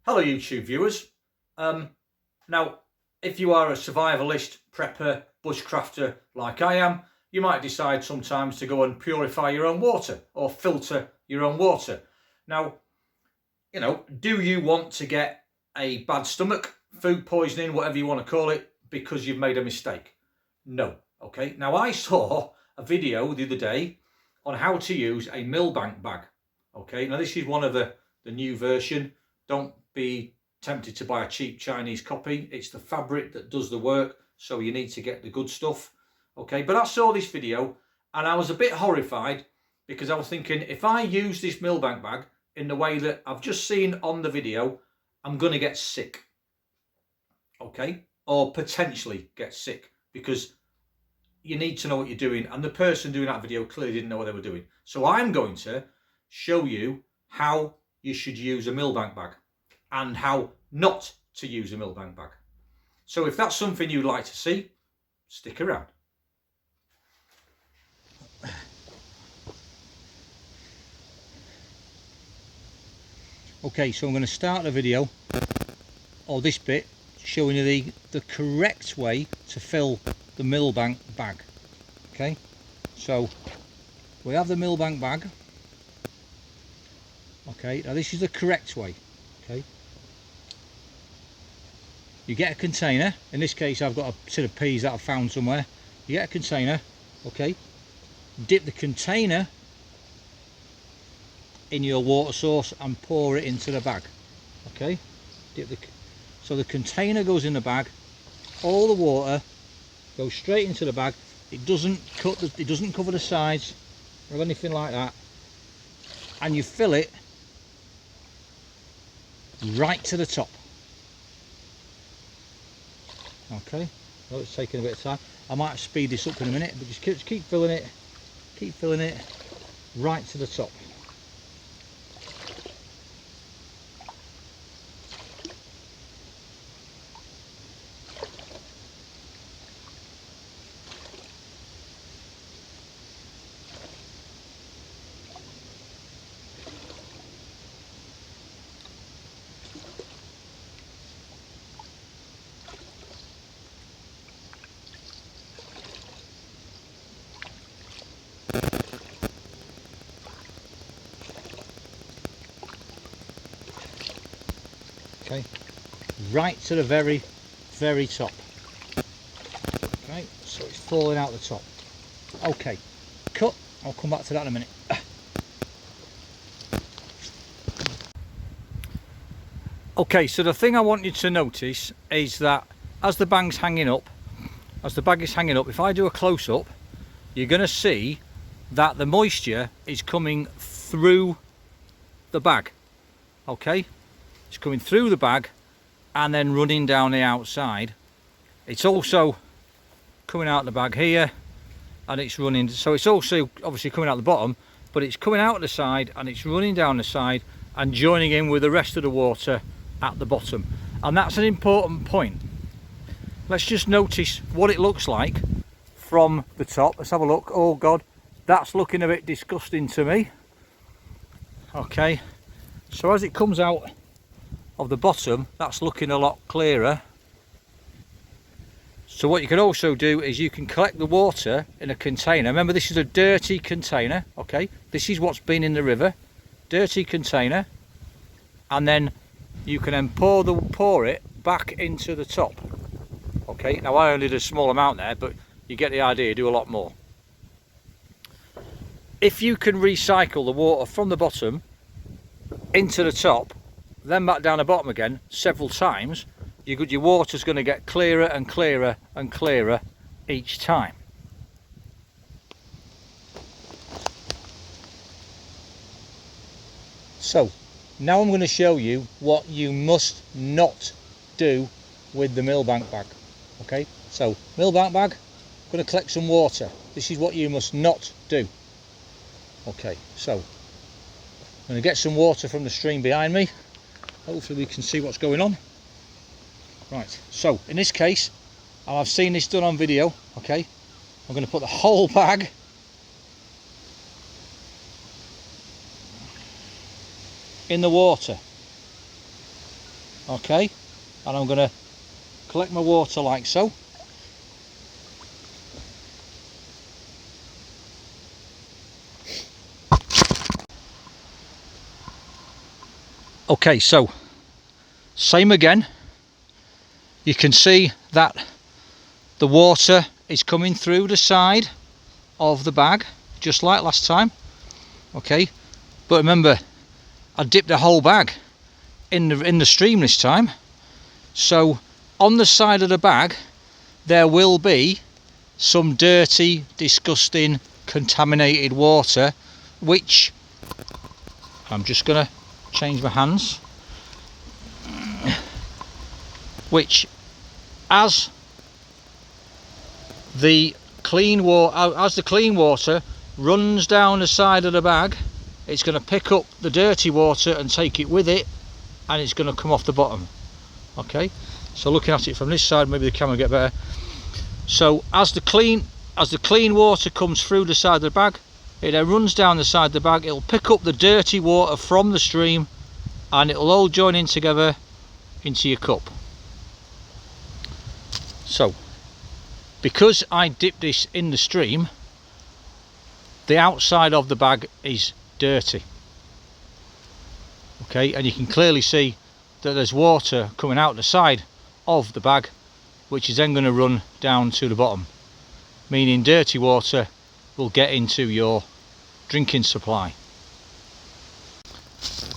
Hello YouTube viewers. Now if you are a survivalist, prepper, bushcrafter like I am, you might decide sometimes to go and purify your own water or filter your own water. Now, you know, do you want to get a bad stomach, food poisoning, whatever you want to call it, because you've made a mistake? No. Okay. Now I saw a video the other day on how to use a Millbank bag. Okay. Now this is one of the new version. Don't be tempted to buy a cheap Chinese copy. It's the fabric that does the work, so you need to get the good stuff. Okay, but I saw this video and I was a bit horrified because I was thinking, if I use this Millbank bag in the way that I've just seen on the video, I'm going to get sick. Okay, or potentially get sick, because you need to know what you're doing, and the person doing that video clearly didn't know what they were doing. So I'm going to show you how you should use a Millbank bag and how not to use a Millbank bag. So if that's something you'd like to see, stick around. Okay, so I'm going to start the video, or this bit, showing you the correct way to fill the Millbank bag. Okay, so we have the Millbank bag. Okay, now this is the correct way. Okay, you get a container. In this case I've got a tin of peas that I've found somewhere. You get a container. Okay, dip the container in your water source and pour it into the bag. Okay, so the container goes in the bag, all the water goes straight into the bag. It doesn't cover the sides or anything like that, and you fill it right to the top. Okay, well, it's taking a bit of time. I might speed this up in a minute, but just keep filling it right to the top. Okay, right to the very top. Okay, so it's falling out the top. Okay, cut. I'll come back to that in a minute. Okay, so the thing I want you to notice is that as the bag is hanging up, if I do a close-up, you're going to see that the moisture is coming through the bag. Okay, it's coming through the bag and then running down the outside. It's also coming out the bag here, and it's running, so it's also obviously coming out the bottom, but it's coming out the side and it's running down the side and joining in with the rest of the water at the bottom. And that's an important point. Let's just notice what it looks like from the top. Let's have a look. Oh God, that's looking a bit disgusting to me. Okay, so as it comes out of the bottom, that's looking a lot clearer. So what you can also do is you can collect the water in a container. Remember, this is a dirty container. Okay, this is what's been in the river, dirty container, and then you can then pour it back into the top. Okay, now I only did a small amount there, but you get the idea. Do a lot more. If you can recycle the water from the bottom into the top, then back down the bottom again several times, your water's going to get clearer and clearer and clearer each time. So now I'm going to show you what you must not do with the Millbank bag. Okay, so Millbank bag, I'm going to collect some water. This is what you must not do. Okay, so I'm going to get some water from the stream behind me. Hopefully we can see what's going on. Right, so in this case, I've seen this done on video. Okay, I'm going to put the whole bag in the water. Okay, and I'm going to collect my water like so. Okay, so same again. You can see that the water is coming through the side of the bag, just like last time. Okay, but remember, I dipped the whole bag in the stream this time. So on the side of the bag there will be some dirty, disgusting, contaminated water, which I'm just gonna change my hands, which as the clean water runs down the side of the bag, it's going to pick up the dirty water and take it with it, and it's going to come off the bottom. Okay, so looking at it from this side, maybe the camera will get better. So as the clean water comes through the side of the bag, it then runs down the side of the bag, it'll pick up the dirty water from the stream, and it'll all join in together into your cup. So because I dipped this in the stream, the outside of the bag is dirty. Okay, and you can clearly see that there's water coming out the side of the bag, which is then going to run down to the bottom, meaning dirty water will get into your drinking supply.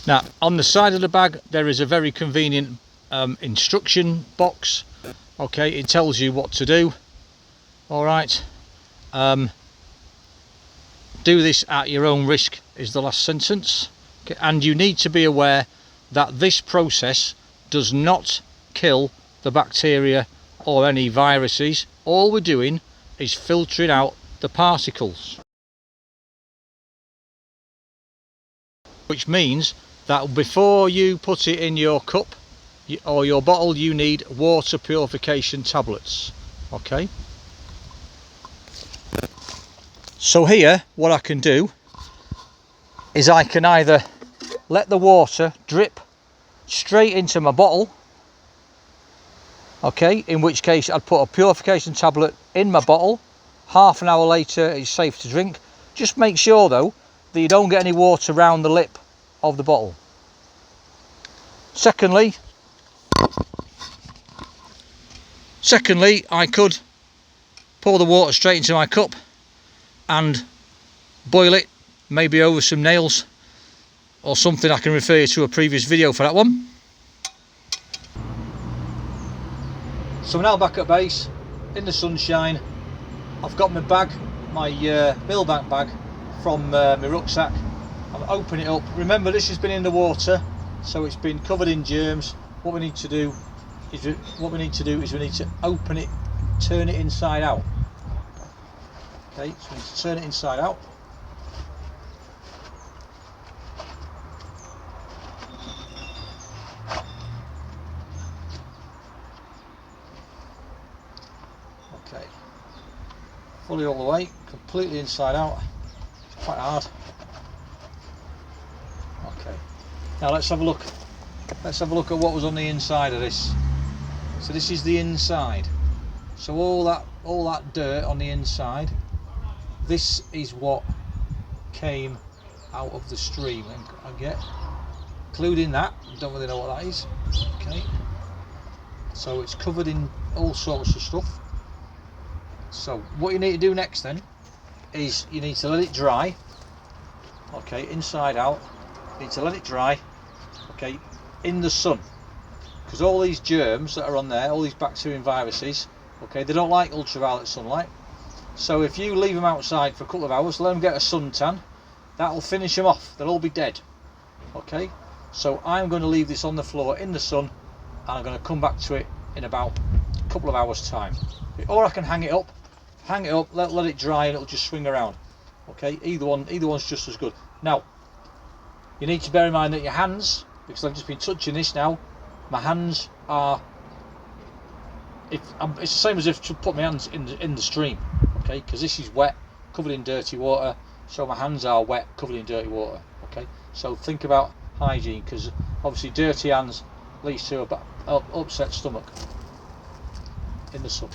Now on the side of the bag there is a very convenient instruction box. Okay, it tells you what to do. All right, do this at your own risk is the last sentence. Okay, and you need to be aware that this process does not kill the bacteria or any viruses. All we're doing is filtering out the particles, which means that before you put it in your cup or your bottle, you need water purification tablets. Okay, so here what I can do is I can either let the water drip straight into my bottle, okay, in which case I'd put a purification tablet in my bottle. Half an hour later it's safe to drink. Just make sure though that you don't get any water around the lip of the bottle. Secondly, I could pour the water straight into my cup and boil it, maybe over some nails or something. I can refer you to a previous video for that one. So we're now back at base in the sunshine. I've got my bag, my Millbank bag from my rucksack. I'm opening it up. Remember, this has been in the water, so it's been covered in germs. What we need to do is we need to open it, turn it inside out. Okay, so we need to turn it inside out. Okay, fully all the way, completely inside out. It's quite hard. Okay, now let's have a look. Let's have a look at what was on the inside of this. So this is the inside. So all that dirt on the inside, this is what came out of the stream, I get, including that. Don't really know what that is. Okay, so it's covered in all sorts of stuff. So what you need to do next then is you need to let it dry. Okay, inside out. You need to let it dry. Okay, in the sun, because all these germs that are on there, all these bacteria and viruses, okay, they don't like ultraviolet sunlight. So if you leave them outside for a couple of hours, let them get a suntan, that'll finish them off. They'll all be dead. Okay, so I'm going to leave this on the floor in the sun, and I'm going to come back to it in about a couple of hours time. Or I can hang it up, let it dry, and it'll just swing around. Okay, either one's just as good. Now you need to bear in mind that your hands, because I've just been touching this now, my hands are, it's the same as if to put my hands in the stream. Okay, because this is wet, covered in dirty water, so my hands are wet, covered in dirty water. Okay, so think about hygiene, because obviously dirty hands leads to a upset stomach in the sun.